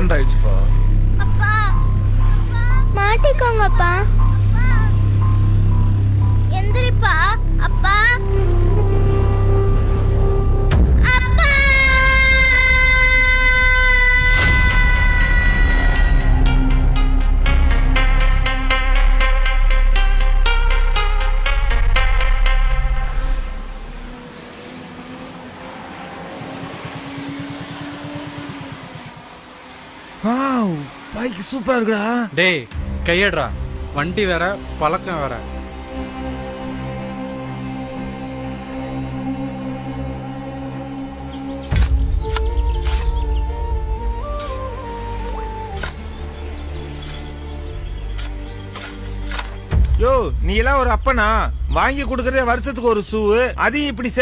Accident ஆயிடுச்சுப்பா. அப்பா மாட்டிக்கோங்கப்பா. எந்திரிப்பா அப்பா. அப்பா வாவ், பைக் சூப்பரா இருக்குடா. டேய் கையடுறா, வண்டி வேற பழக்கம் வேற. யோ, நீ எல்லாம் ஒரு அப்பனா? வாங்கி கொடுக்கறதே வருஷத்துக்கு ஒரு ஷூ, அதையும் இப்படி